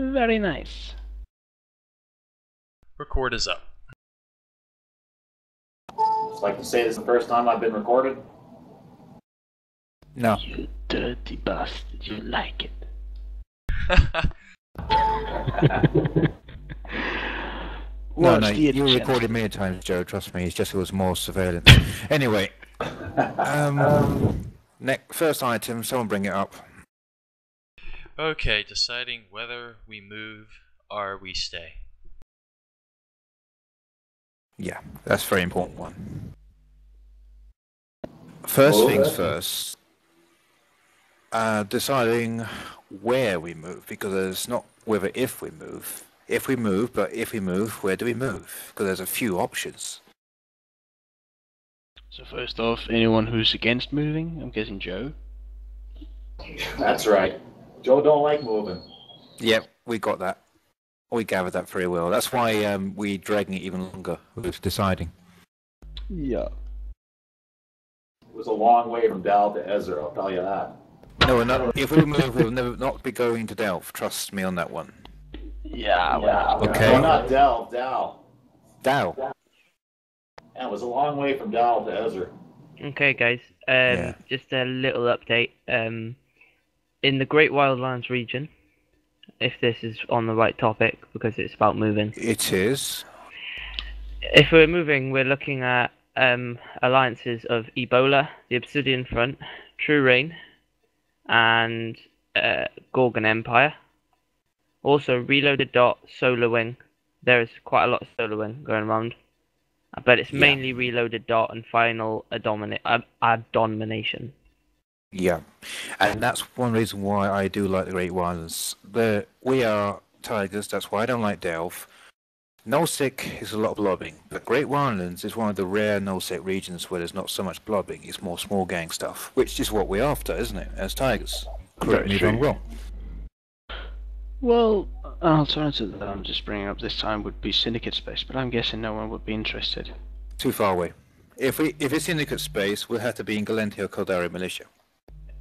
Very nice. Record is up. Just like to say this is the first time I've been recorded. No. You dirty bastard, you like it. No, What's the you agenda? recorded many times, Joe, trust me, it's just it was more surveillance. Anyway, first item, someone bring it up. Okay, deciding whether we move or we stay. Yeah, that's a very important one. First things first, deciding where we move, because there's not whether if we move. If we move, but if we move, where do we move? Because there's a few options. So first off, anyone who's against moving, I'm guessing Joe. That's right. Joe don't like moving. Yep, we got that. We gathered that very well. That's why we dragging it even longer with deciding. Yeah. It was a long way from Dal to Ezra, I'll tell you that. No, we're not, if we move, we'll never not be going to Delph. Trust me on that one. Yeah, well, Okay. No, not Dal, Dal. Dow. Yeah, it was a long way from Dal to Ezra. Okay, guys. Yeah. Just a little update. In the Great Wildlands region, if this is on the right topic, because it's about moving. It is. If we're moving, we're looking at alliances of Ebola, the Obsidian Front, True Rain, and Gorgon Empire. Also, Reloaded Dot, Solar Wing. There is quite a lot of Solar Wing going around. But it's mainly Reloaded Dot and Final Domination. Yeah, and that's one reason why I do like the Great Wildlands. We are tigers, that's why I don't like Delph. Nullsec is a lot of blobbing, but Great Wildlands is one of the rare Nullsec regions where there's not so much blobbing, it's more small gang stuff, which is what we're after, isn't it, as tigers? Correct me if I'm wrong. well, an alternative that I'm just bringing up this time would be Syndicate Space, but I'm guessing no one would be interested. Too far away. If it's Syndicate space, we'll have to be in Galentia Caldari Militia.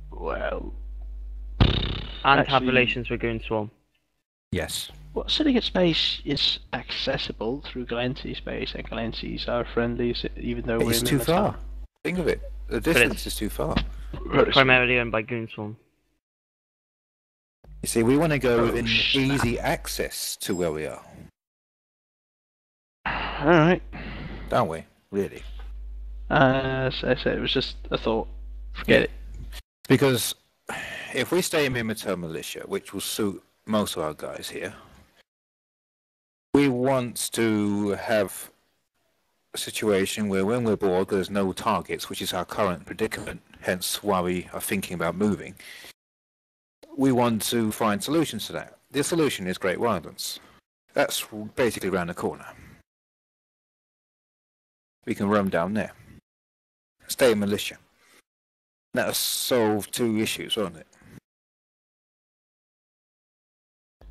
Well, And have Actually- relations with Goon Swarm. Yes. well, Syndicate Space is accessible through Galenty Space, and Galenties are friendly, even though we're It's in too the far. town. Think of it. The distance is too far. Primarily owned by Goon Swarm. You see, we want to go Oh, within snap. easy access to where we are, Alright. don't we? Really? As I said, it was just a thought. Forget it. Because if we stay in Mimitar Militia, which will suit most of our guys here, we want to have a situation where when we're bored, there's no targets, which is our current predicament, hence why we are thinking about moving. We want to find solutions to that. The solution is Great Wildlands. That's basically around the corner. We can roam down there. Stay in Militia. That'll solve two issues, won't it?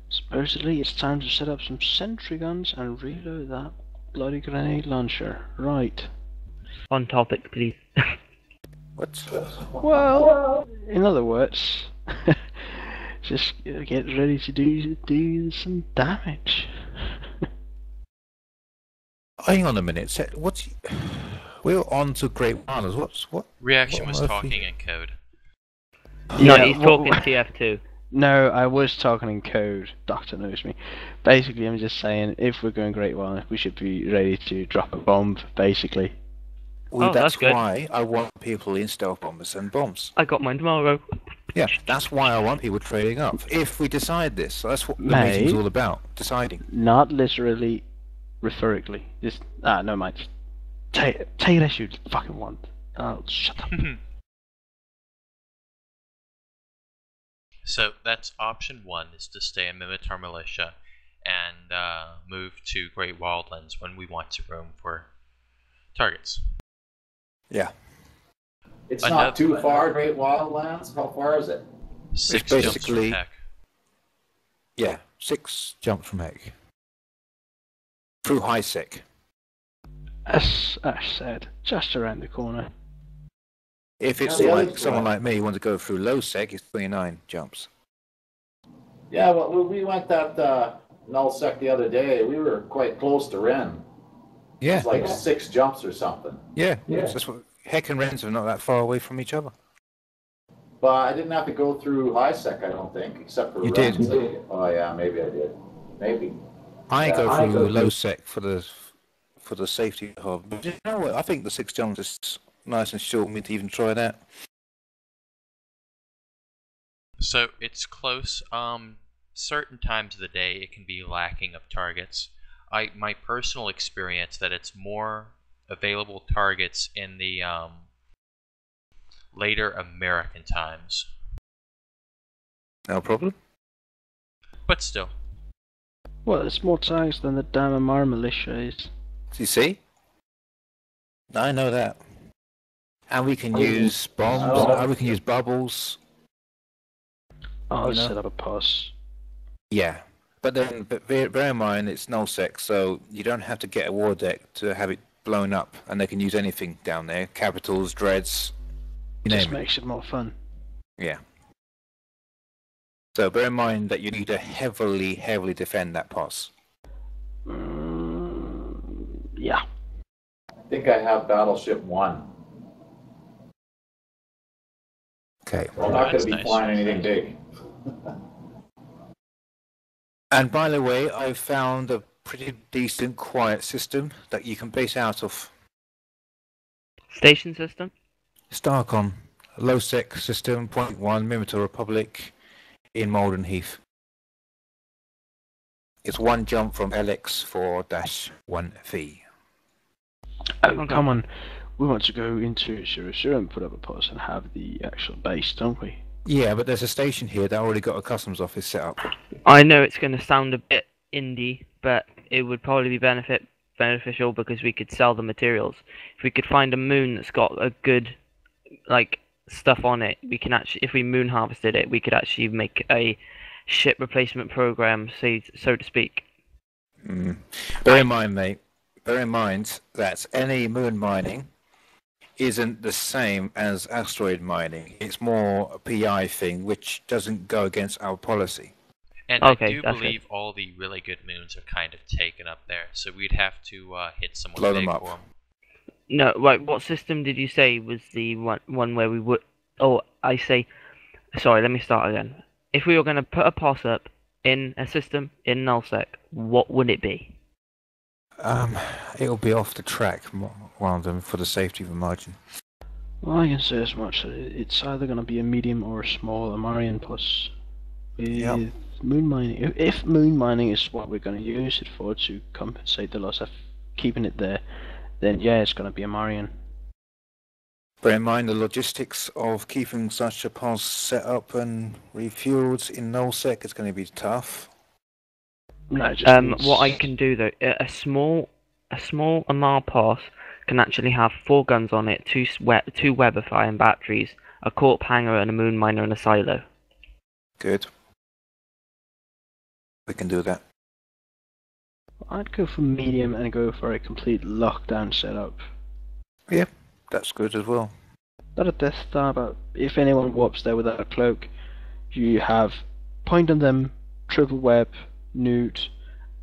Supposedly, it's time to set up some sentry guns and reload that bloody grenade launcher. Right. On topic, please. What? Well, in other words, just get ready to do some damage. Hang on a minute. What's? We're on to Great Wildlands. What? Reaction What was on earth talking in code. No, Yeah, he's talking TF2. No, I was talking in code. Doctor knows me. Basically, I'm just saying, if we're going Great Wildlands, we should be ready to drop a bomb, basically. Well, Oh, that's that's good. why I want people in stealth bombers and bombs. I got mine tomorrow. Yeah, that's why I want people trading up. If we decide this, that's what the Mate. meeting's all about. Deciding. Not literally, rhetorically. Just, no mind. Take it as you fucking want. Oh, shut up. So that's option one, is to stay in Mimitar Militia and move to Great Wildlands when we want to roam for targets. Yeah. It's Another- not too far, Great Wildlands. How far is it? 6 basically- jumps from heck. Yeah. 6 jumps from Egg. Through High Sec. As Ash said, just around the corner. If it's Yeah, the like other- someone like me who wants to go through Low Sec, it's 29 jumps. Yeah, well, we went that nullsec the other day. We were quite close to Ren. Yeah, It's like 6 jumps or something. yeah. It's just what, Heck and Wrens are not that far away from each other. But I didn't have to go through HiSec, I don't think, except for You Ren. did. Oh yeah, maybe I did. Maybe. I Yeah, go I through go low sec for the safety hub. But you know what? I think the 6 jumps is nice and short for me to even try that. So it's close. Certain times of the day it can be lacking of targets. My personal experience that it's more available targets in the later American times. No problem. But still. Well, it's more tags than the damn Amar militia is. Do you see? I know that. And we can use bombs. We can use bubbles. I'll You know? set up a pos. Yeah. But then, bear in mind, it's nullsec, so you don't have to get a war deck to have it blown up, and they can use anything down there. Capitals, dreads, you Just name it. makes it more fun. Yeah. So bear in mind that you need to heavily defend that pos. Yeah. I think I have Battleship 1. Okay. We're not going That's to be nice. flying anything big. And by the way, I've found a pretty decent quiet system that you can base out of. Station system? Starcom, a low sec system, 0.1, Mimitor Republic, in Malden Heath. It's one jump from LX4-1V. Oh, Okay. come on. We want to go into 00 and put up a pos and have the actual base, don't we? Yeah, but there's a station here that already got a customs office set up. I know it's going to sound a bit indie, but it would probably be beneficial because we could sell the materials. If we could find a moon that's got a good, like, stuff on it, we can actually, if we moon harvested it, we could actually make a ship replacement program, so to speak. Bear in mind, mate, that any moon mining isn't the same as asteroid mining. It's more a PI thing, which doesn't go against our policy. And Okay, I do that's believe all the really good moons are kind of taken up there, so we'd have to hit someone Blow big them up. for 'em. No, right, what system did you say was the one where we would... Oh, Sorry, let me start again. If we were going to put a pos up in a system in nullsec, what would it be? It'll be off the track, one of them, for the safety of the margin. Well, I can say as much that it's either going to be a medium or a small Amarian plus. With Yep. moon mining, if moon mining is what we're going to use it for to compensate the loss of keeping it there, then yeah, it's going to be Amarian. Bear in mind the logistics of keeping such a pos set up and refueled in nullsec is going to be tough. No, it just means- What I can do though, a small Amar pos can actually have 4 guns on it, 2 Weber firing batteries, a corp hanger, and a moon miner and a silo. Good. We can do that. I'd go for medium and go for a complete lockdown setup. That's good as well. Not a Death Star, but if anyone warps there without a cloak, you have point on them, triple web, nude.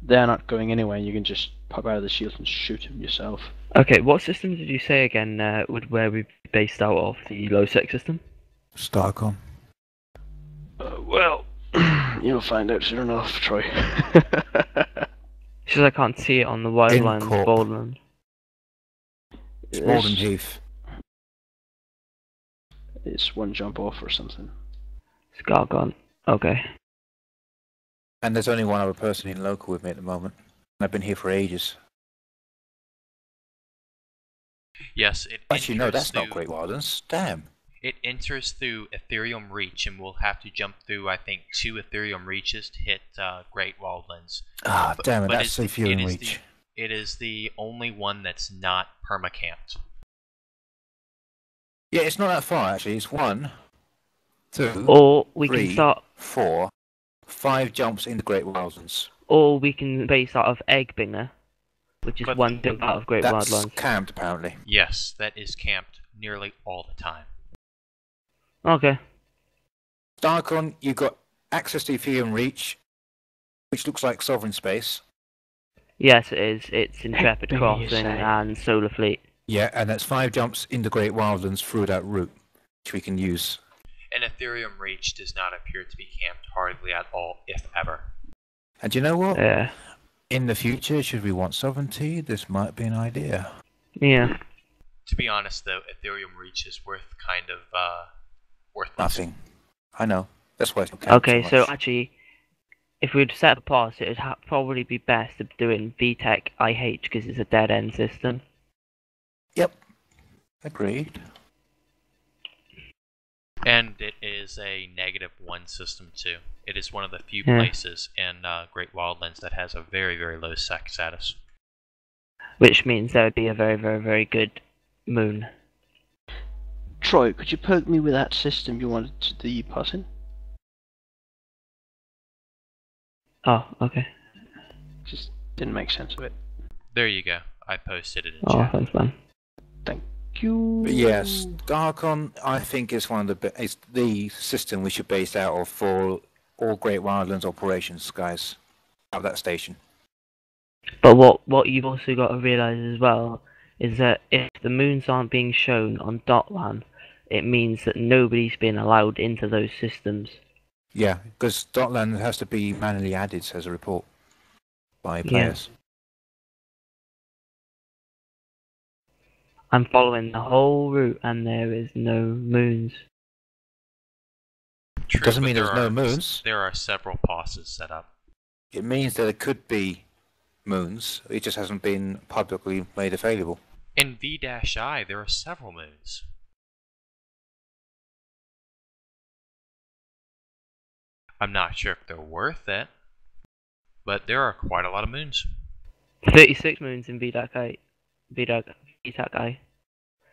They're not going anywhere. You can just pop out of the shield and shoot them yourself. Okay, what system did you say again? Where we based out of the low sec system? Starcom. Well, you'll find out soon enough, Troy. It's just I can't see it on the Wildlands Incorp. Boldland. It's Malden Heath. It's one jump off or something. Scargon. Okay. And there's only one other person in local with me at the moment. And I've been here for ages. Yes, it Actually, no, enters that's not through- Great Wildlands. Damn. It enters through Ethereum Reach, and we'll have to jump through, I think, 2 Ethereum Reaches to hit Great Wildlands. Ah, But- damn it, but that's it's- the fueling it is reach. It is the only one that's not permacamped. Yeah, it's not that far actually. It's 1, 2, Or we can 3, start, 4, 5 jumps in the Great Wildlands. or we can base out of Eggbinger, which is But- one jump out of Great That's Wildlands. camped apparently. Yes, that is camped nearly all the time. Okay. Starcon, you got access to Ethereum Reach, which looks like sovereign space. Yes, it is. It's Intrepid Big Crossing say. and Solar Fleet. Yeah, and that's 5 jumps in the Great Wildlands through that route, which we can use. And Ethereum Reach does not appear to be camped hardly at all, if ever. And you know what? Yeah. In the future, should we want sovereignty, this might be an idea. Yeah. To be honest, though, Ethereum Reach is worth kind of worthless. Nothing. I know. That's why it's not Okay, so so much. actually, if we were to set up a pass, it would probably be best to do it in VTech IH because it's a dead end system. Yep. Agreed. And it is a -1 system too. It is one of the few Yeah. places in Great Wildlands that has a very, very low sec status. Which means there would be a very, very, very good moon. Troy, could you poke me with that system you wanted to the pass in? Oh, okay. Just didn't make sense of it. There you go. I posted it in Oh, chat. thanks, man. Thank you. But yes, Darkon, I think, is one of is the system we should base out of for all Great Wildlands operations, guys. Out of that station. But what you've also got to realise as well is that if the moons aren't being shown on Dotlan, it means that nobody's been allowed into those systems. Yeah, because Dotland has to be manually added, says a report by Yeah. players. I'm following the whole route and there is no moons. True, Doesn't but mean there there's no are- moons. There are several passes set up. It means that there could be moons. It just hasn't been publicly made available. In V-I, there are several moons. I'm not sure if they're worth it, but there are quite a lot of moons. 36 moons in VTech I.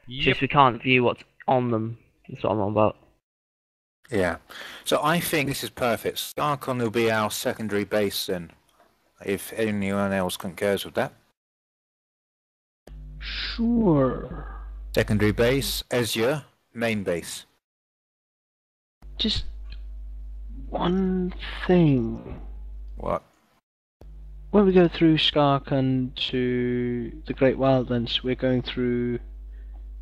Yep. Just we can't view what's on them. That's what I'm on about. Yeah. So I think this is perfect. Starcon will be our secondary base then, if anyone else concurs with that. Sure. Secondary base, Azure, main base. Just one thing. What? When we go through Skarkan to the Great Wildlands, we're going through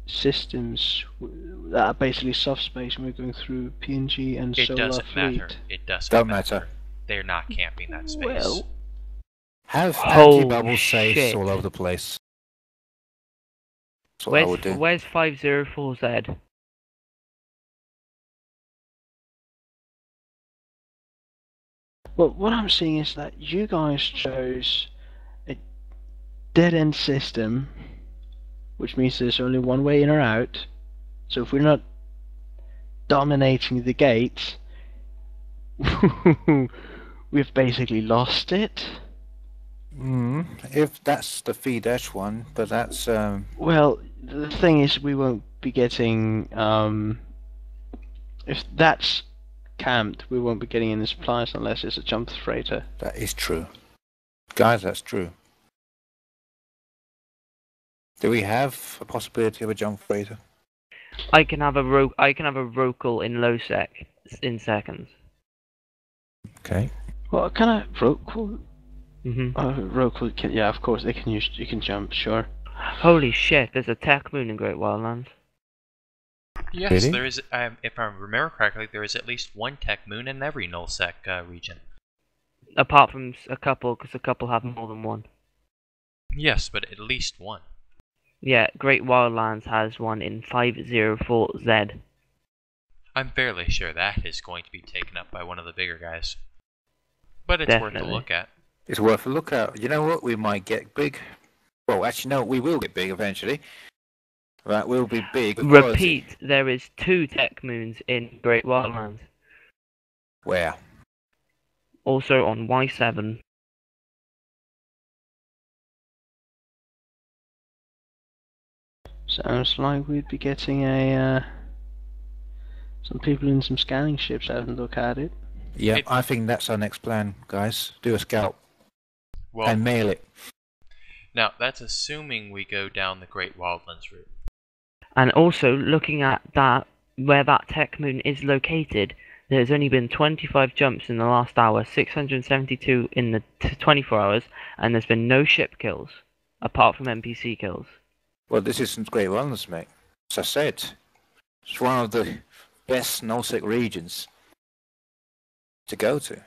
systems that are basically soft space, and we're going through PNG and It Solar doesn't Fleet. matter. It doesn't Don't matter. They're not camping that space. Well, Have Holy anti-bubble safes shit. all over the place. That's what I would do. Where's 504Z? well, what I'm seeing is that you guys chose a dead end system, which means there's only one way in or out. So if we're not dominating the gates, we've basically lost it. If that's the feed-edge one, but that's Well, the thing is, we won't be getting. If that's camped, we won't be getting any supplies unless it's a jump freighter. that is true, guys. That's true. Do we have a possibility of a jump freighter? I can have a Rocal in low sec in seconds. Okay. Well, can I Roku? Mhm. Roku can, yeah, of course they can use. You can jump, sure. Holy shit! There's a tech moon in Great Wildlands. Yes, Really? there is. If I remember correctly, there is at least one tech moon in every nullsec region. Apart from a couple, because a couple have more than one. Yes, but at least one. Yeah, Great Wildlands has one in 504Z. I'm fairly sure that is going to be taken up by one of the bigger guys. But it's worth a Definitely. look at. It's worth a look at. You know what? We might get big. Well, actually, no. We will get big eventually. Right, we'll be big. with quality. Repeat, there is 2 tech moons in Great Wildlands. Where? Also on Y7. Sounds like we'd be getting a some people in some scanning ships having a look at it. Yeah, It- I think that's our next plan, guys. Do a scout Well, and mail it. now that's assuming we go down the Great Wildlands route. And also, looking at that, where that tech moon is located, There's only been 25 jumps in the last hour, 672 in the 24 hours, and there's been no ship kills, apart from NPC kills. Well, this isn't Great Wilderness, mate. As I said, it's one of the best nullsec regions to go to.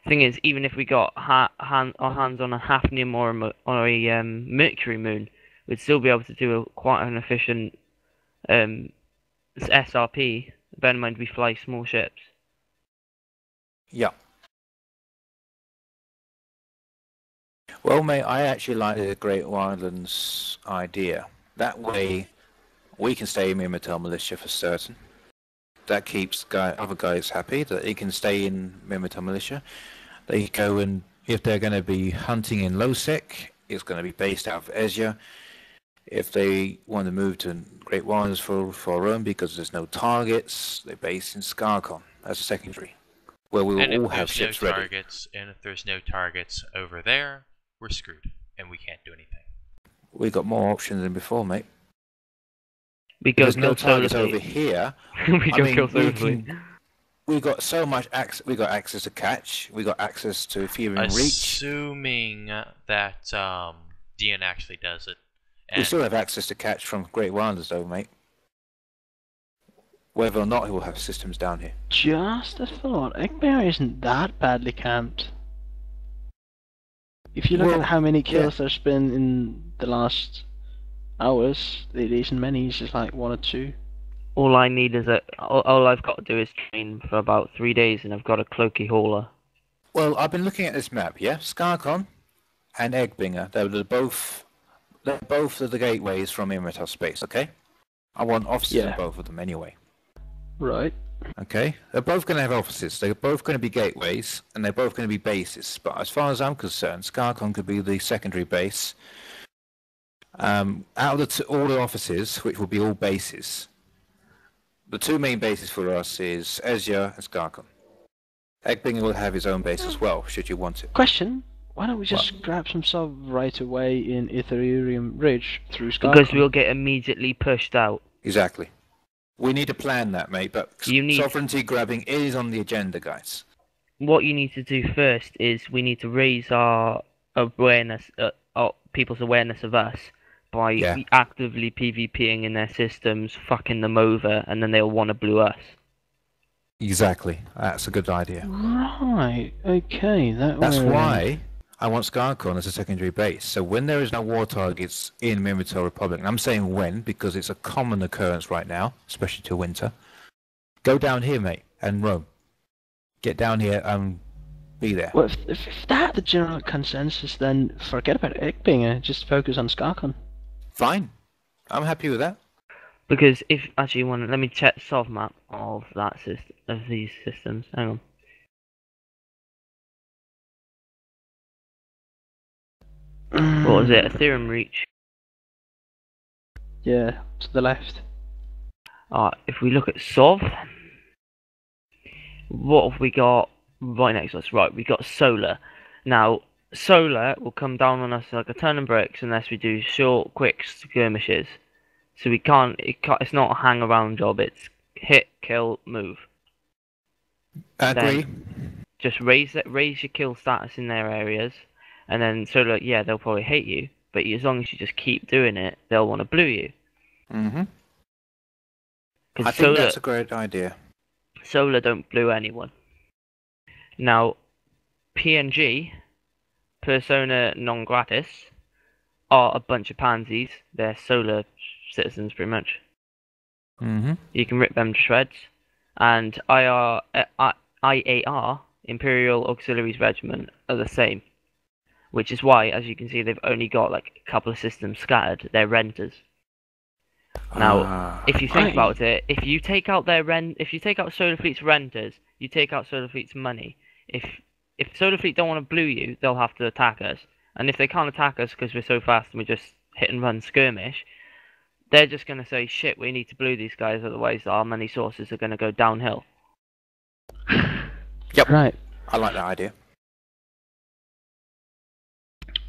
Thing is, even if we got our hands on a Hafnium or a Mercury moon, we'd still be able to do quite an efficient SRP. Bear in mind we fly small ships. Yeah. Well, mate, I actually like the Great Wildlands idea. That way, we can stay in Minmatar Militia for certain. That keeps other guys happy that they can stay in Minmatar Militia. They go and, if they're going to be hunting in Lowsec, it's going to be based out of Ezia. If they want to move to Great Wildlands for Rome because there's no targets, they're based in Scarcon as a secondary, where we will all have ships ready. And if there's no targets over there, we're screwed, and we can't do anything. We got more options than before, mate. We go There's no kill targets Solar over Fleet. here. We go kill Solar Fleet. We got so much access. We got access to catch. We got access to Ethereum Reach. Assuming that DN actually does it. We still have access to catch from Great Wildlands, though, mate. Whether or not he will have systems down here. Just a thought, Eggbear isn't that badly camped. If you look at how many kills there's been in the last hours, it isn't many, it's just like 1 or 2. All I need is all I've got to do is train for about 3 days, and I've got a Cloaky Hauler. Well, I've been looking at this map, yeah? Scarcon and Eggbinger, they're both the gateways from Imritar space, okay? I want offices in both of them anyway. Right. Okay? They're both going to have offices, they're both going to be gateways, and they're both going to be bases. But as far as I'm concerned, Scarcon could be the secondary base. Out of all the offices, which will be all bases, the two main bases for us is Ezia and Scarcon. Eggbinger will have his own base as well, should you want it. Question: why don't we just grab some sub right away in Ethereum Ridge through Scarcon? Because we'll get immediately pushed out. Exactly. We need to plan that, mate, but sovereignty grabbing is on the agenda, guys. What you need to do first is we need to raise our awareness, people's awareness of us, by actively PvPing in their systems, fucking them over, and then they'll want to blue us. Exactly. That's a good idea. Right, okay. That's why I want Scarcon as a secondary base. So when there is no war targets in Minmatar Republic, and I'm saying when because it's a common occurrence right now, especially till winter, go down here, mate, and roam. Get down here and be there. Well, if that's the general consensus, then forget about Eggbinger, just focus on Scarcon. Fine. I'm happy with that. Because if actually you want, let me check the solve map of that system, of these systems. Hang on. What was it? Ethereum Reach. Yeah, to the left. If we look at Sov, what have we got right next to us? Right, we got Solar. Now, Solar will come down on us like a ton of bricks unless we do short, quick skirmishes. So it's not a hang around job, it's hit, kill, move. Agree. Just raise your kill status in their areas, and then Solar, they'll probably hate you, but as long as you just keep doing it, they'll want to blue you. Mm-hmm. I think that's a great idea. Solar don't blue anyone. Now, PNG, persona non gratis, are a bunch of pansies. They're Solar citizens, pretty much. Mm-hmm. You can rip them to shreds. And IAR, Imperial Auxiliaries Regiment, are the same. Which is why, as you can see, they've only got like a couple of systems scattered. They're renters. Now, if you think about it, if you take out Solar Fleet's renters, you take out Solar Fleet's money. If Solar Fleet don't want to blue you, they'll have to attack us. And if they can't attack us because we're so fast and we just hit and run skirmish, they're just going to say, shit, we need to blue these guys, otherwise our money sources are going to go downhill. Yep. Right. I like that idea.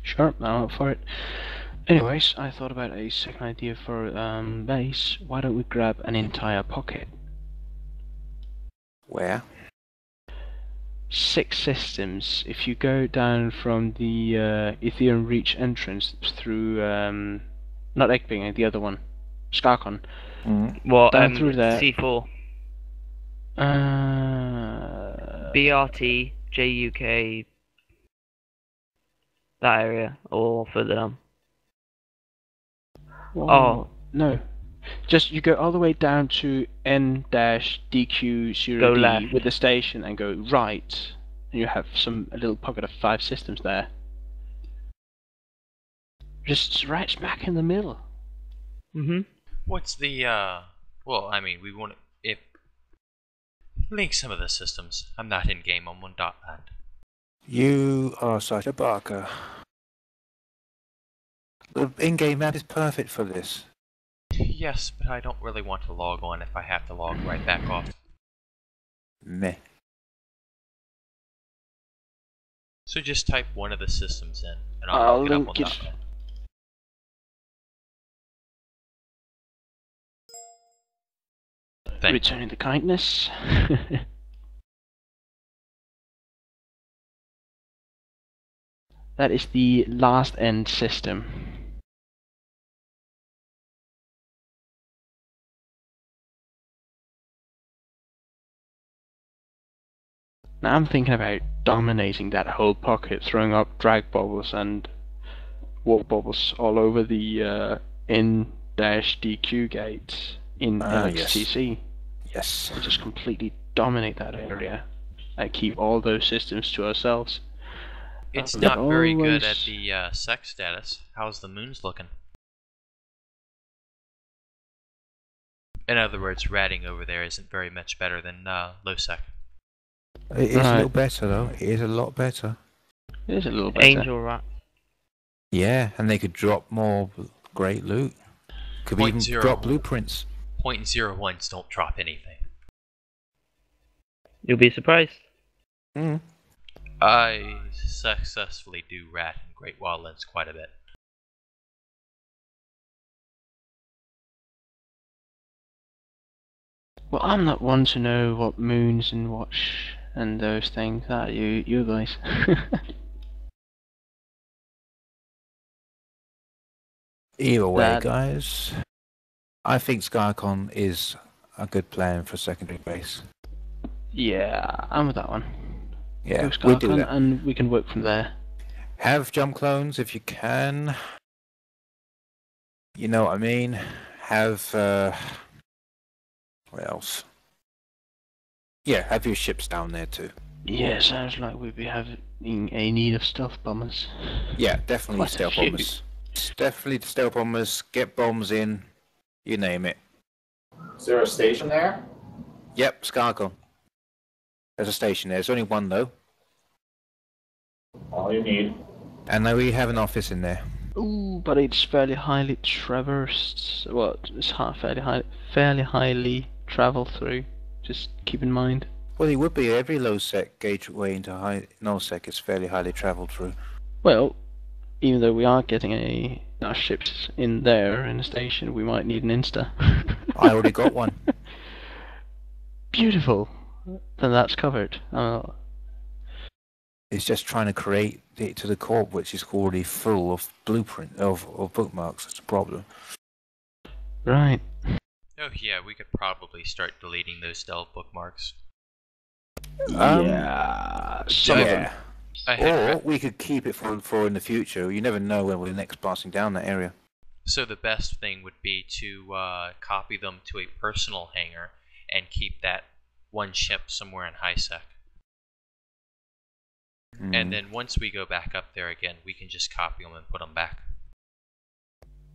Sure, I'm up for it. Anyways, I thought about a second idea for base. Why don't we grab an entire pocket? Where? 6 systems. If you go down from the Ethereum Reach entrance through, not Ekping, the other one, Skarkon. What? Down through there. C4, BRT, JUK, that area, or further down. Oh no! Just you go all the way down to N-DQ0D Go left. with the station and go right, and you have a little pocket of 5 systems there. Just right smack in the middle. What's the well, I mean, we want to link some of the systems. I'm not in game on one dot land. You are such a barker. The in-game map is perfect for this. Yes, but I don't really want to log on if I have to log right back off. Meh. So just type one of the systems in, and I'll look it up on link that. Thank you. Returning the kindness. That is the last end system. Now I'm thinking about dominating that whole pocket, throwing up drag bubbles and warp bubbles all over the N-DQ gates in LXTC. Yes. And just completely dominate that area and keep all those systems to ourselves. It's They're not very good at always- the sex status. How's the moons looking? In other words, ratting over there isn't very much better than Losec. It is a Right. little better though. It is a lot better. It is a little better. Angel Rat. Yeah, and they could drop more great loot. Could Point even zero. drop blueprints. 0.01s don't drop anything. You'll be surprised. I successfully do rat in Great Wildlands quite a bit. Well, I'm not one to know what moons and watch and those things. That you guys. Either way, That- guys, I think Skycon is a good plan for secondary base. Yeah, I'm with that one. Yeah, Go we do Skarkon, that. and we can work from there. Have jump clones if you can. You know what I mean? Have what else? Yeah, have your ships down there too. Yeah, sounds like we'd be having a need of stealth bombers. Yeah, definitely Quite a stealth few. bombers. Definitely the stealth bombers. Get bombs in. You name it. Is there a station there? Yep, Skarkon. There's a station there. There's only one though, All you need. and then we have an office in there. Ooh, but it's fairly highly traversed. Well, it's fairly highly traveled through. Just keep in mind. Well, it would be every low sec gateway into high no sec is fairly highly travelled through. Well, even though we are getting our ships in there in the station, we might need an Insta. I already got one. Beautiful. Then that's covered. It's just trying to create it to the corp, which is already full of blueprint of bookmarks. That's a problem. Right. Oh yeah, we could probably start deleting those stealth bookmarks. Yeah. Some of them. Yeah. I had Or re- we could keep it for in the future. You never know when we're next passing down that area. So the best thing would be to copy them to a personal hangar and keep that one ship somewhere in high sec. And then once we go back up there again, we can just copy them and put them back.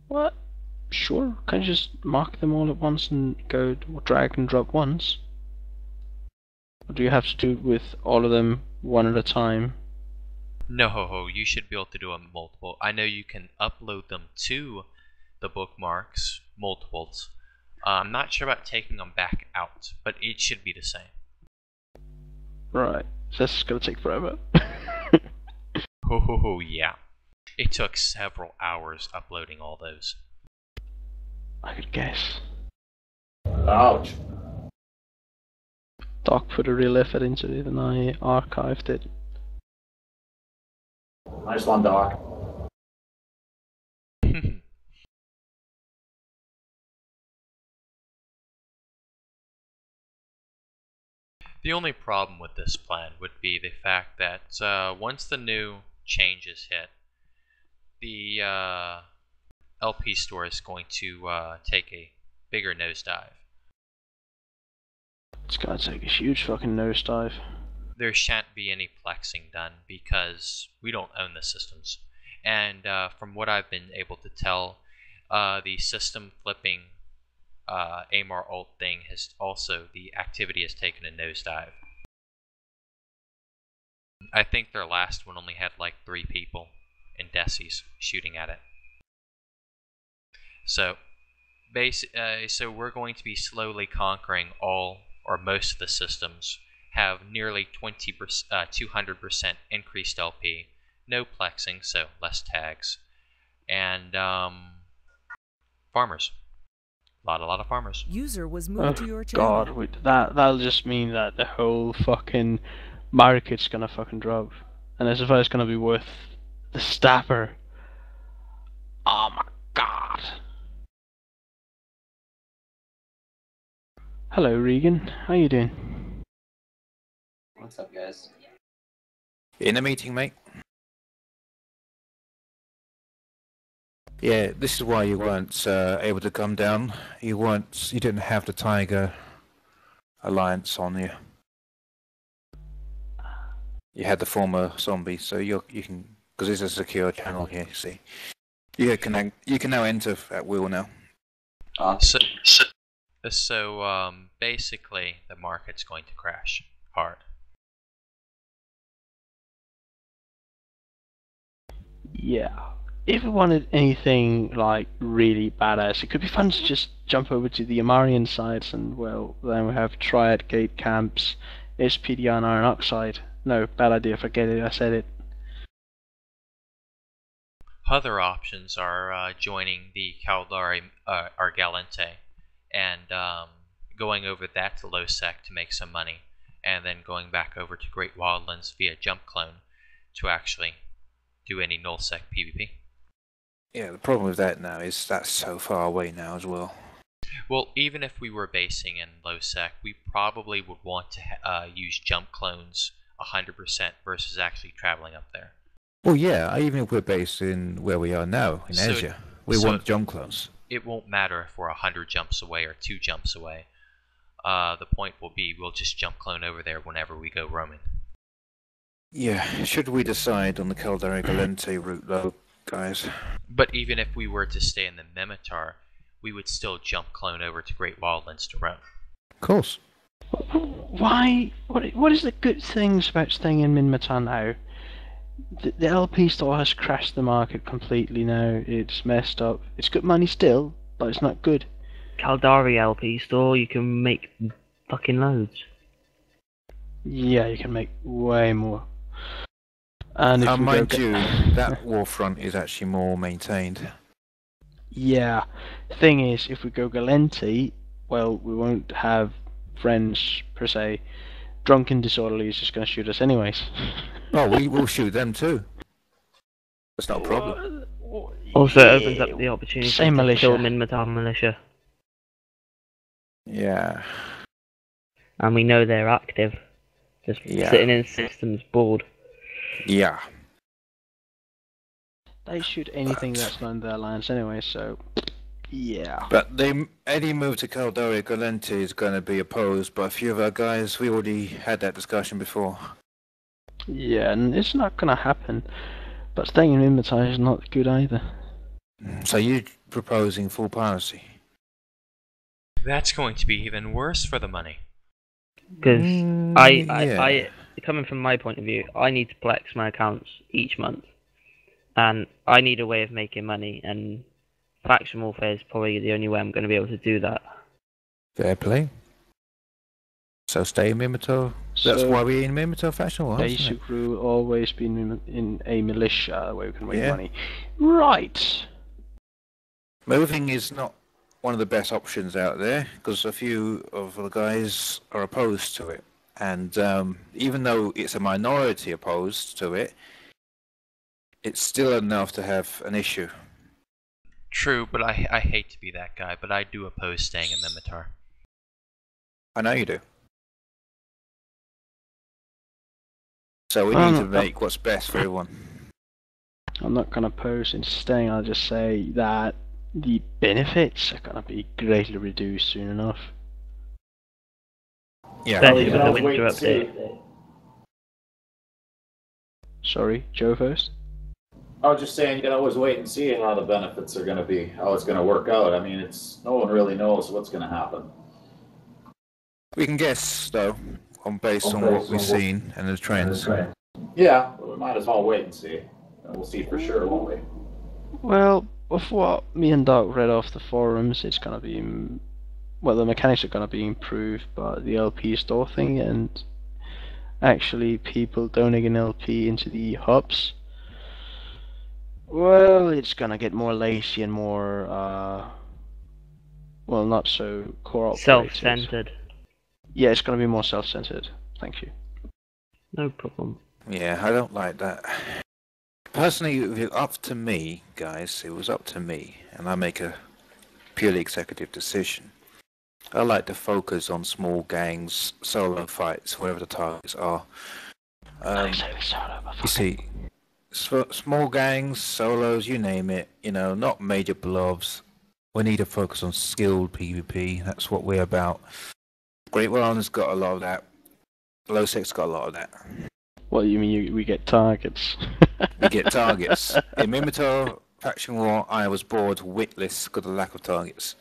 What? Sure. Can you just mark them all at once and go drag and drop once? Or do you have to do it with all of them one at a time? No, you should be able to do them multiple. I know you can upload them to the bookmarks, multiples. I'm not sure about taking them back out, but it should be the same. Right. So this is gonna take forever. Oh, yeah. It took several hours uploading all those. I could guess. Ouch. Doc put a real effort into it, and I archived it. Nice one, Doc. The only problem with this plan would be the fact that once the new changes hit, the LP store is going to take a bigger nosedive. It's gonna take a huge fucking nosedive. There shan't be any plexing done because we don't own the systems. And from what I've been able to tell, the system flipping AMR alt thing has also, the activity has taken a nosedive. I think their last one only had like 3 people in Desis shooting at it. So, so we're going to be slowly conquering all or most of the systems, have nearly 200% increased LP, no plexing, so less tags, and farmers. A lot of farmers. User was moved to your channel. God, that'll just mean that the whole fucking market's gonna fucking drop, and I suppose it's gonna be worth the stapper. Oh my God. Hello, Regan. How you doing? What's up, guys? In a meeting, mate. Yeah, this is why you weren't able to come down. You didn't have the Tiger Alliance on you. You had the former zombie, so you can, because it's a secure channel here. You see, you can now enter at will now. So basically, the market's going to crash hard. Yeah. If we wanted anything like really badass, it could be fun to just jump over to the Amarian sides, and well, then we have Triad Gate Camps, SPDR and Iron Oxide. No, bad idea, forget it, I said it. Other options are joining the Caldari Argalente and going over that to Losec to make some money, and then going back over to Great Wildlands via Jump Clone to actually do any nullsec PvP. Yeah, the problem with that now is that's so far away now as well. Well, even if we were basing in Losec, we probably would want to use Jump Clones 100% versus actually traveling up there. Well, yeah, even if we're based in where we are now, in Asia, we want jump clones. It won't matter if we're 100 jumps away or 2 jumps away. The point will be we'll just jump clone over there whenever we go roaming. Yeah, should we decide on the Caldari Galente route though, guys? But even if we were to stay in the Mimitar, we would still jump clone over to Great Wildlands to roam. Of course. Why? What is the good things about staying in Minmatar now? The LP store has crashed the market completely now. It's messed up. It's good money still, but it's not good. Caldari LP store, you can make fucking loads. Yeah, you can make way more. And if mind you, that warfront is actually more maintained. Yeah. Thing is, if we go Galenti, well, we won't have friends per se. Drunken Disorderly is just going to shoot us anyways. Oh, we will shoot them too. That's not a problem. Also, it opens up the opportunity Same to militia. kill Minmatar militia. Yeah. And we know they're active. Just sitting in systems bored. Yeah. They shoot anything that's not in the alliance anyway, so yeah. But any move to Caldari Galente is going to be opposed by a few of our guys. We already had that discussion before. Yeah, and it's not going to happen. But staying in Minmatar is not good either. So you're proposing full piracy? That's going to be even worse for the money. Because yeah. coming from my point of view, I need to plex my accounts each month. And I need a way of making money, and faction warfare is probably the only way I'm going to be able to do that. Fair play. So stay in Minato. That's So why we're in Minato faction war, isn't it? basic rule: always be in a militia where we can win Yeah. money. Right. Moving is not one of the best options out there because a few of the guys are opposed to it, and even though it's a minority opposed to it, it's still enough to have an issue. True, but I hate to be that guy, but I do oppose staying in Mimitar. I know you do. So we Well, need to no. make what's best for everyone. I'm not gonna oppose in staying. I'll just say that the benefits are gonna be greatly reduced soon enough. Yeah. Especially you with can the always wait winter and see. update. Sorry, Joe first. I was just saying, you can always wait and see how the benefits are going to be, how it's going to work out. I mean, no one really knows what's going to happen. We can guess though, based on what we've seen and the trends. Yeah, but we might as well wait and see. And we'll see for sure, won't we? Well, of what me and Doc read off the forums, it's gonna be the mechanics are gonna be improved by the LP store thing, and actually people donating LP into the hubs. Well, it's gonna get more lazy and more, not so cooperative. Self-centered. Yeah, it's gonna be more self-centered. Thank you. No problem. Yeah, I don't like that. Personally, if it was up to me, guys, it was up to me, and I make a purely executive decision. I like to focus on small gangs, solo fights, wherever the targets are. You see, small gangs, solos, you name it, not major blobs. We need to focus on skilled PvP, that's what we're about. Great Wellness got a lot of that. Low Sec's got a lot of that. What do you mean we get targets? We get targets. In Minato Faction War, I was bored witless because of the lack of targets.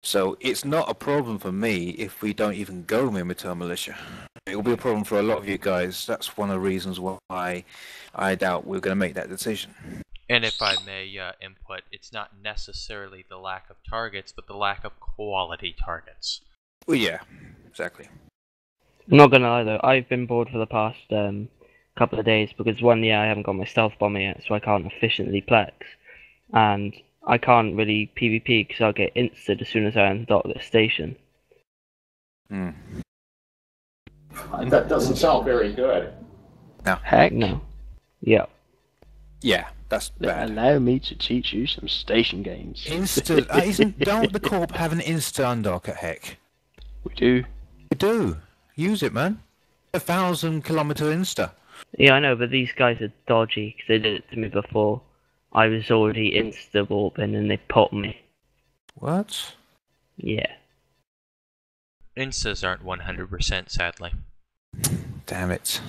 So it's not a problem for me if we don't even go Minato Militia. It will be a problem for a lot of you guys. That's one of the reasons why I doubt we're going to make that decision. And if I may input, it's not necessarily the lack of targets, but the lack of quality targets. Well, yeah, exactly. I'm not gonna lie though, I've been bored for the past couple of days because I haven't got my stealth bomber yet, so I can't efficiently plex, and I can't really PvP because I'll get insted as soon as I undock the station. That doesn't sound very good. Heck. No. Yeah. Yeah, that's bad. Allow me to teach you some station games. Don't the Corp have an insta undock at Heck? We do. We do. Use it, man. 1,000-kilometer insta. Yeah, I know, but these guys are dodgy because they did it to me before. I was already insta-warping and they popped me. What? Yeah. Instas aren't 100%, sadly. Damn it.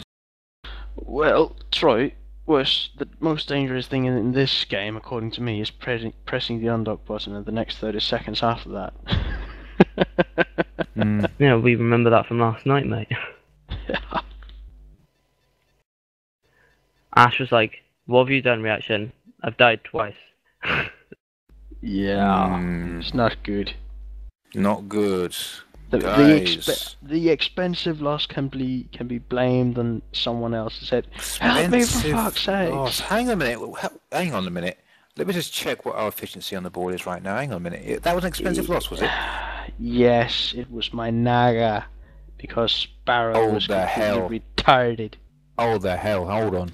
Well, Troy, the most dangerous thing in this game, according to me, is pressing the undock button and the next 30 seconds after that. Yeah, we remember that from last night, mate. Yeah. Ash was like, "What have you done, reaction? I've died twice." Yeah, it's not good. Not good. The expensive loss can be blamed on someone else. It said, "Help me for fuck's sake!" loss. Hang on a minute. Hang on a minute. Let me just check what our efficiency on the board is right now. Hang on a minute. That was an expensive loss, was it? Yes, it was my Naga, because Sparrow was completely retarded. Oh the hell! Hold on.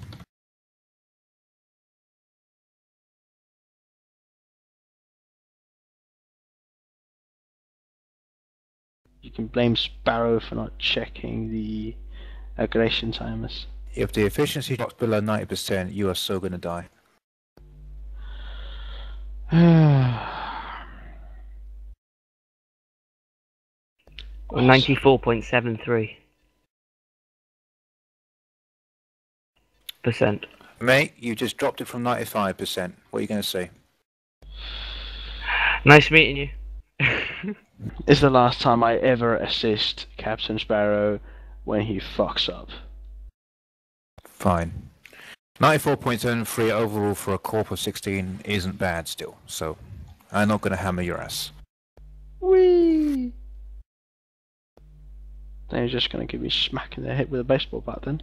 You can blame Sparrow for not checking the aggression timers. If the efficiency drops below 90%, you are so gonna die. 94.73%. Mate, you just dropped it from 95%. What are you gonna say? Nice meeting you. It's the last time I ever assist Captain Sparrow when he fucks up. Fine. 94.73 overall for a corp of 16 isn't bad still, so I'm not gonna hammer your ass. Whee! Then you're just going to give me a smack in the head with a baseball bat then.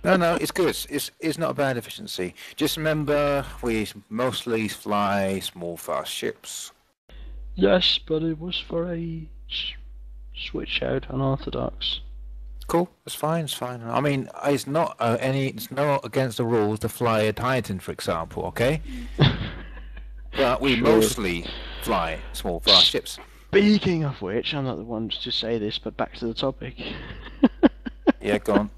No, it's good. It's not a bad efficiency. Just remember, we mostly fly small, fast ships. Yes, but it was for a switch out unorthodox. Cool, it's fine, it's fine. I mean, it's not it's not against the rules to fly a Titan, for example, okay? But we Sure. mostly fly small, fast ships. Speaking of which, I'm not the one to say this, but back to the topic. Yeah, go on.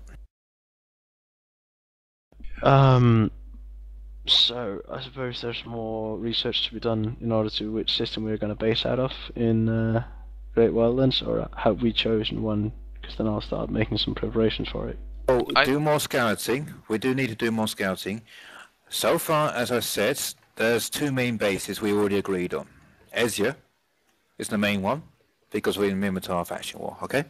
So I suppose there's more research to be done in order to which system we're going to base out of in Great Wildlands, or have we chosen one? Because then I'll start making some preparations for it. Oh, do more scouting. We do need to do more scouting. So far, as I said, there's two main bases we already agreed on. Ezia is the main one, because we're in Mimitar faction war, okay?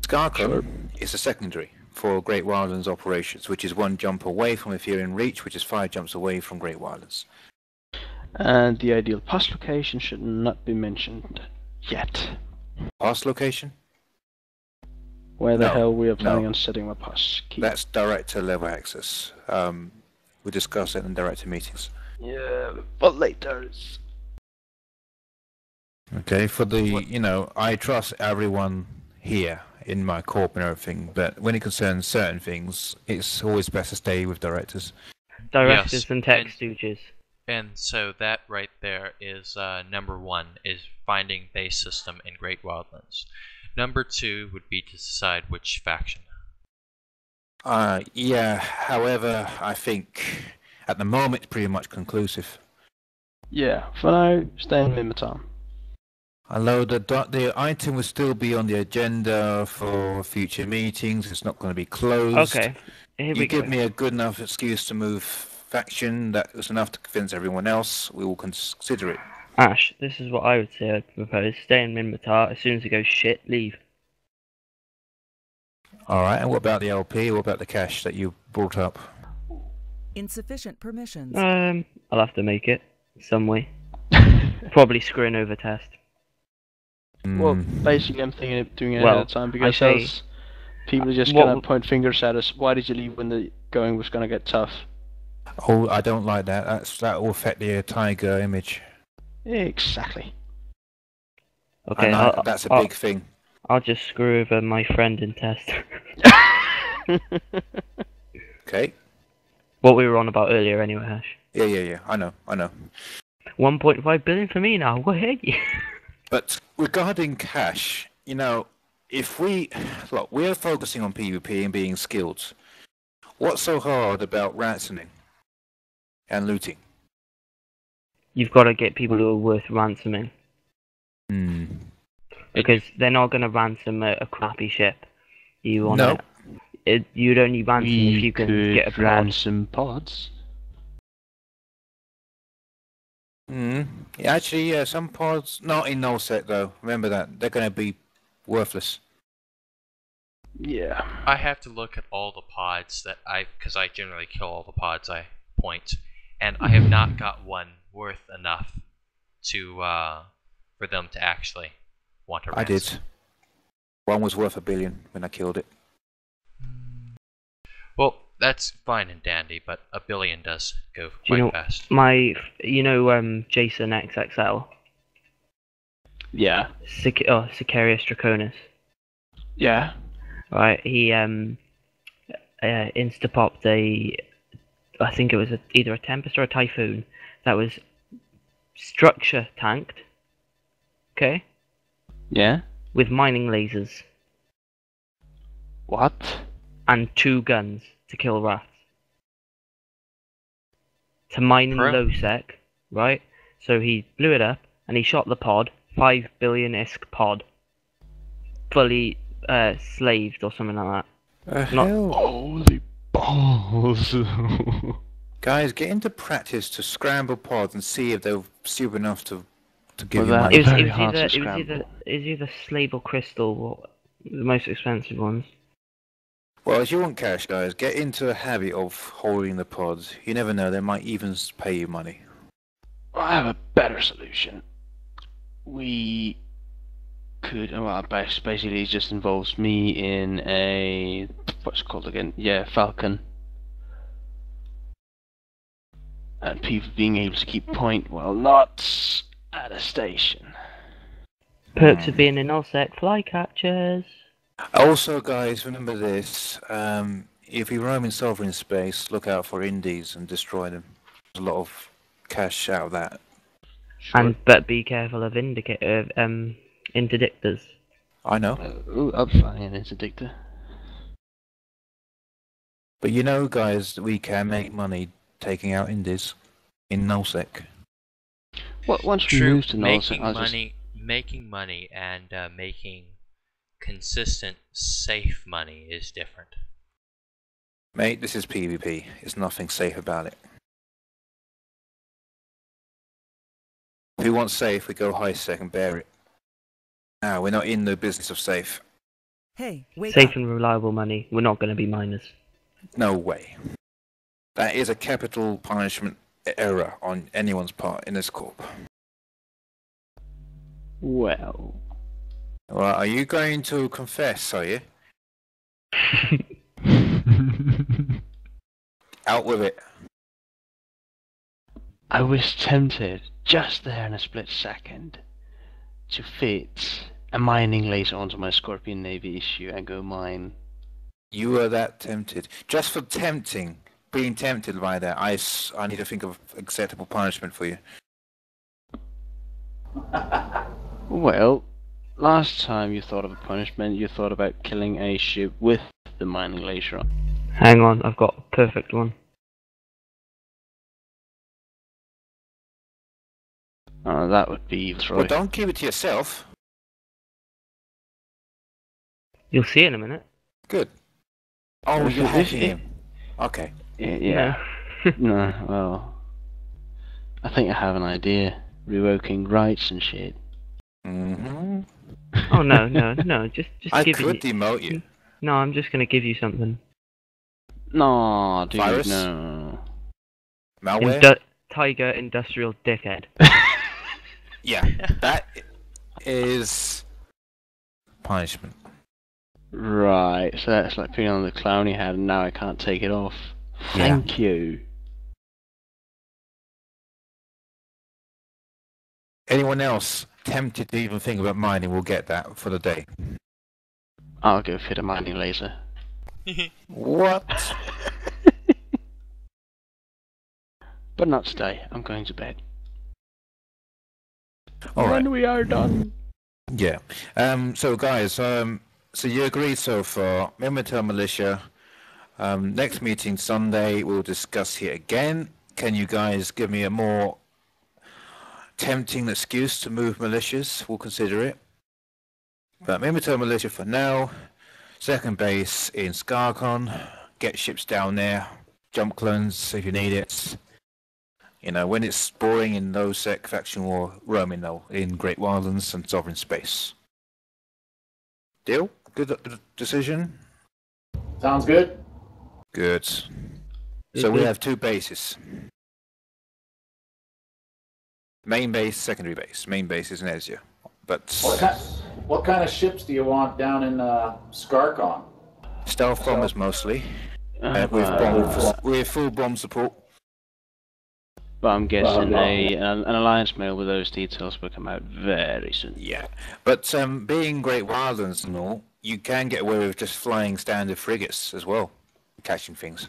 Skarkum Sure. is a secondary for Great Wildlands operations, which is 1 jump away from Ethereum Reach, which is 5 jumps away from Great Wildlands. And the ideal pass location should not be mentioned yet. Pass location? Where the No, hell we are planning no. on setting my pass key. That's director level access. We discuss it in director meetings. Yeah, but later. Okay, for the, I trust everyone here in my corp and everything, but when it concerns certain things, it's always best to stay with directors. Directors Yes, and tech and- stooges. And so that right there is number 1, is finding base system in Great Wildlands. Number 2 would be to decide which faction. Yeah, however, I think at the moment it's pretty much conclusive. Yeah, for now, stay in Mimitar. Although the item will still be on the agenda for future meetings, it's not going to be closed. Okay, here we You go. give me a good enough excuse to move faction that was enough to convince everyone else, we will consider it. Ash, this is what I would say. I'd propose: stay in Minmatar. As soon as it goes shit, leave. Alright, and what about the LP? What about the cash that you brought up? Insufficient permissions. I'll have to make it some way. Probably screwing over test. Well, Mm, basically, I'm thinking of doing it Well, ahead of time because say- else people are just What gonna would- point fingers at us. Why did you leave when the going was gonna get tough? oh, I don't like that. That will affect the Tiger image. Exactly. Okay, I know, that's a big thing. I'll just screw over my friend in test. Okay? What we were on about earlier, anyway, Ash. Yeah, I know. 1.5 billion for me now. Hey. But regarding cash, if we are focusing on PvP and being skilled. What's so hard about ransoming and looting? You've got to get people who are worth ransoming. Hmm. Because they're not going to ransom a crappy ship. You want No. You'd only ransom if you can get a pod. ransom pods. Yeah, actually, yeah, some pods, not in nullsec though. Remember that they're going to be worthless. Yeah. I have to look at all the pods that because I generally kill all the pods I point, and I have not got one worth enough to for them to actually want a I ransom. did. One was worth $1 billion when I killed it. Well, that's fine and dandy, but $1 billion does go Do you quite know fast. Jason XXL, Yeah. Sicarius Draconis. Yeah. Right, he insta-popped I think it was either a Tempest or a Typhoon that was structure tanked, okay, Yeah. with mining lasers What? and 2 guns to kill rats. To mine in Pro. low sec, right? So he blew it up and he shot the pod, 5 billion-esque pod, fully slaved or something like that. Not- Hell? Holy balls. Guys, get into practice to scramble pods and see if they're stupid enough to give Well, you that- money. It was Very hard to either scramble. Slave or Crystal, or the most expensive ones. Well, if you want cash, guys, get into a habit of holding the pods. You never know, they might even pay you money. I have a better solution. We could. Well, basically, it just involves me in a what's it called again? Yeah, Falcon, and people being able to keep point while not at a station. Perks of being in Nullsec, flycatchers. Also, guys, remember this. If you roam in sovereign space, look out for indies and destroy them. There's a lot of cash out of that. But be careful of interdictors. I know. Ooh, I'm finding an interdictor. But you know, guys, we can make money taking out indies in Nullsec. Well, once we True, move to Nullsec, making money and making consistent, safe money is different. Mate, this is PvP. There's nothing safe about it. If we want safe, we go high sec and bear it. Now, we're not in the business of safe. Hey, wake Safe up. and reliable money. We're not going to be miners. No way. That is a capital punishment error on anyone's part in this corp. Well, Well, are you going to confess, are you? Out with it. I was tempted, just there in a split second, to fit a mining laser onto my Scorpion Navy issue and go mine. You were that tempted. Just for being tempted by that, I need to think of acceptable punishment for you. Well, last time you thought of a punishment, you thought about killing a ship with the mining laser on. Hang on, I've got a perfect one. That would be Troy. Well, don't keep it to yourself. You'll see in a minute. Good. Oh, Well, you're if hacking it- him. Okay. Yeah. No, well, I think I have an idea. Revoking rights and shit. Mm-hmm. Oh no, just I give could you. demote you. No, I'm just going to give you something. No, dude, Virus? no. Malware? Tiger industrial dickhead. Yeah, that is punishment. Right, so that's like putting on the clown he had and now I can't take it off. Yeah. Thank you. Anyone else tempted to even think about mining will get that for the day. I'll go fit a mining laser. What? But not today, I'm going to bed. Alright. When we are done. Yeah. So guys, so you agreed so far. Mimitel Militia. Next meeting Sunday, we'll discuss it again. Can you guys give me a more tempting excuse to move militias? We'll consider it. But Mimitel Militia for now. Second base in Scarcon. Get ships down there. Jump clones if you need it. You know, when it's boring in Nullsec, faction war, roaming though, in Great Wildlands and Sovereign Space. Deal? Good decision? Sounds good. Good. So we have two bases. Main base, secondary base. Main base is in Ezio. But What kind of ships do you want down in Scarcon? stealth bombers mostly. With full bomb support. But I'm guessing an alliance mail with those details will come out very soon. Yeah. But being Great Wildlands and all, you can get away with just flying standard frigates as well. Catching things.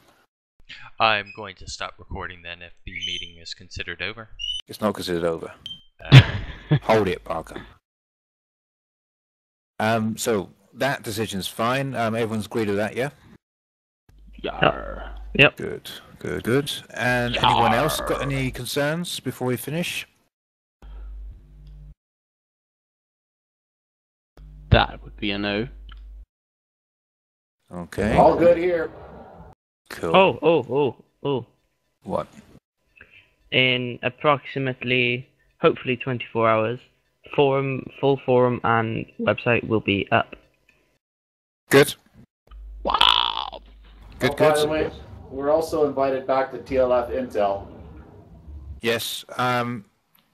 I'm going to stop recording then if the meeting is considered over. It's not considered over. Uh, Hold it, Parker. So that decision's fine. Everyone's agreed with that, yeah? Yar. Yep. Good. And anyone else got any concerns before we finish? That would be a no. Okay. All good here. Cool. Oh. What? In approximately, hopefully 24 hours, full forum and website will be up. Good. Wow. Good. By the way, we're also invited back to TLF Intel. Yes.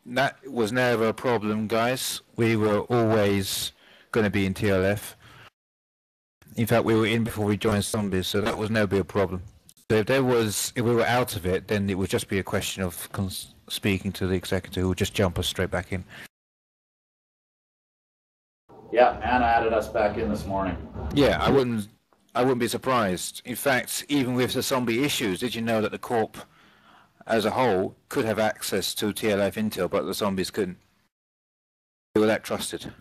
That was never a problem, guys. We were always going to be in TLF. In fact, we were in before we joined zombies, so that was no big problem. So if we were out of it, then it would just be a question of speaking to the executive, who would just jump us straight back in. Yeah, Anna added us back in this morning. Yeah, I wouldn't be surprised. In fact, even with the zombie issues, did you know that the Corp as a whole could have access to TLF intel, but the zombies couldn't? They were that trusted.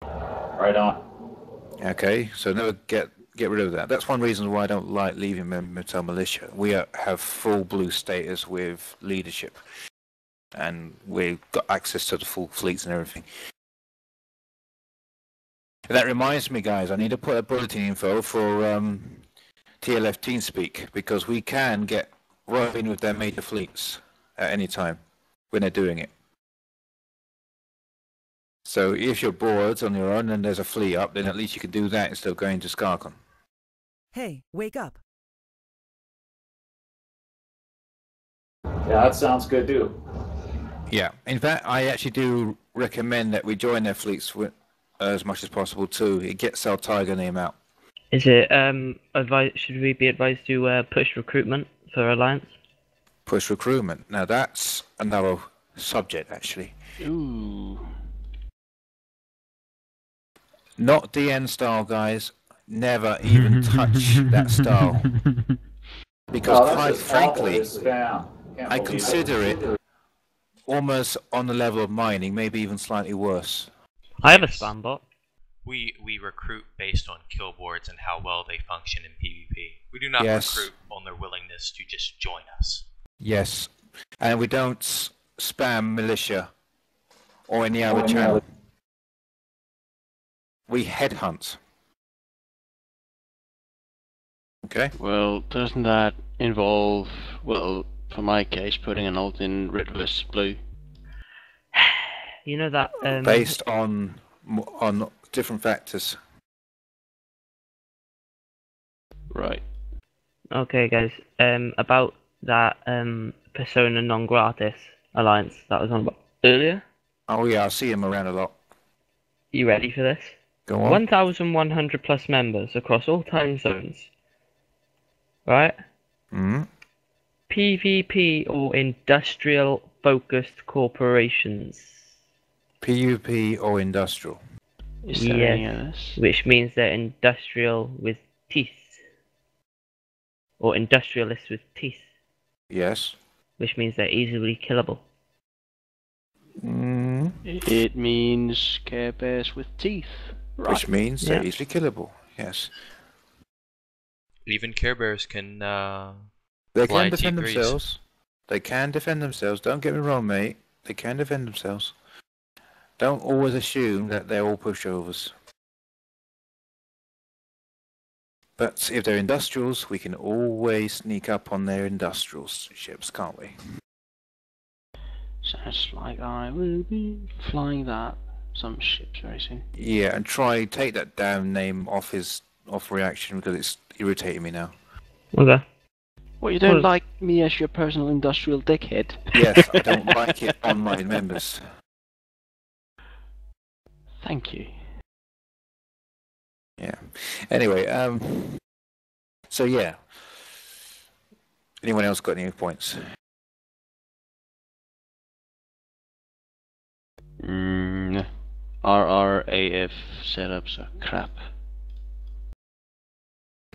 Right on. Okay, so never get rid of that. That's one reason why I don't like leaving Mattel Militia. We have full blue status with leadership, and we've got access to the full fleets and everything. That reminds me, guys, I need to put a bulletin info for TLF TeamSpeak, because we can get right in with their major fleets at any time when they're doing it. So if you're bored on your own and there's a fleet up, then at least you can do that instead of going to Skarkon. Hey, wake up. Yeah, that sounds good too. Yeah, in fact, I actually do recommend that we join their fleets as much as possible too. It gets our Tiger name out. Is it should we be advised to push recruitment for Alliance? Push recruitment. Now that's another subject, actually. Ooh. Not DN style, guys. Never even touch that style. Because quite frankly, I consider it almost on the level of mining, maybe even slightly worse. I have a spam bot. We recruit based on kill boards and how well they function in PvP. We do not Yes. recruit on their willingness to just join us. Yes. And we don't spam militia or any other channel. We headhunt. Okay? Well, doesn't that involve, well, for my case, putting an alt in red versus blue? You know that Based on different factors. Right. Okay, guys. About that persona non gratis alliance that was on about earlier. Oh yeah, I see him around a lot. You ready for this? Go on. 1,100 plus members across all time zones. Right? Mm-hmm. PvP or industrial focused corporations. PUP or industrial? Is there Yes. any others? Which means they're industrial with teeth. Or industrialists with teeth. Yes. Which means they're easily killable. Mm. It means Care Bears with teeth. Right. Which means they're Yeah. easily killable. Yes. Even Care Bears can They fly can defend T3s. themselves. They can defend themselves. Don't get me wrong, mate. They can defend themselves. Don't always assume that they're all pushovers. But if they're industrials, we can always sneak up on their industrial ships, can't we? Sounds like I will be flying some ships very soon. Yeah, and take that damn name off reaction, because it's irritating me now. Okay. What, you don't Well- like me as your personal industrial dickhead? Yes, I don't like it on my members. Thank you. Yeah. Anyway, so yeah. Anyone else got any points? RRAF setups are crap.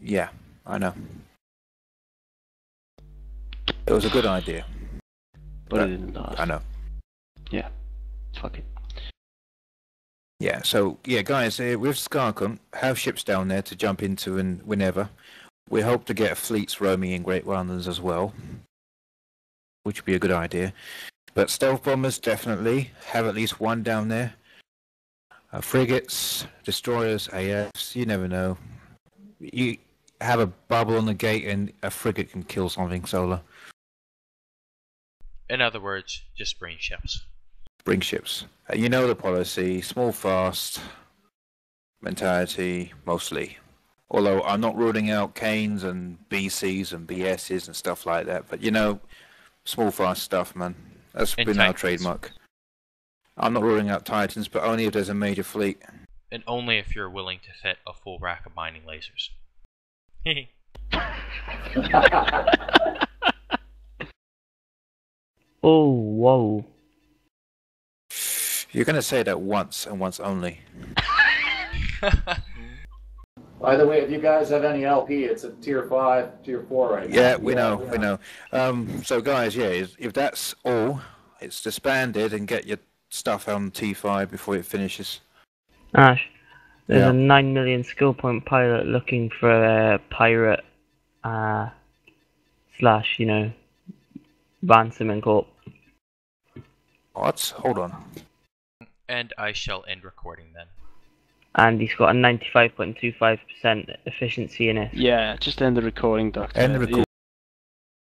Yeah, I know. It was a good idea. But it didn't last. I know. Yeah. Fuck it. Yeah, so, yeah, guys, with Skarkon, have ships down there to jump into and whenever. We hope to get fleets roaming in Great Wildlands as well, which would be a good idea. But stealth bombers, definitely. Have at least one down there. Frigates, destroyers, AFs, you never know. You have a bubble on the gate and a frigate can kill something solar. In other words, just bring ships. Bring ships. You know the policy, small fast mentality, mostly. Although I'm not ruling out Canes and BCs and BSs and stuff like that, but you know, small fast stuff, man. That's And been our Titans. trademark. I'm not ruling out Titans, but only if there's a major fleet. And only if you're willing to fit a full rack of mining lasers. Oh, whoa. You're going to say that once and once only. By the way, if you guys have any LP, it's a tier 5, tier 4 right now. Yeah, we know. So guys, yeah, if that's all, it's disbanded and get your stuff on T5 before it finishes. Ash, there's Yeah. a 9 million skill point pilot looking for a pirate, slash, ransom and corp. What? Hold on. And I shall end recording then. And he's got a 95.25% efficiency in it. Yeah, just end the recording, Doctor. End the recording.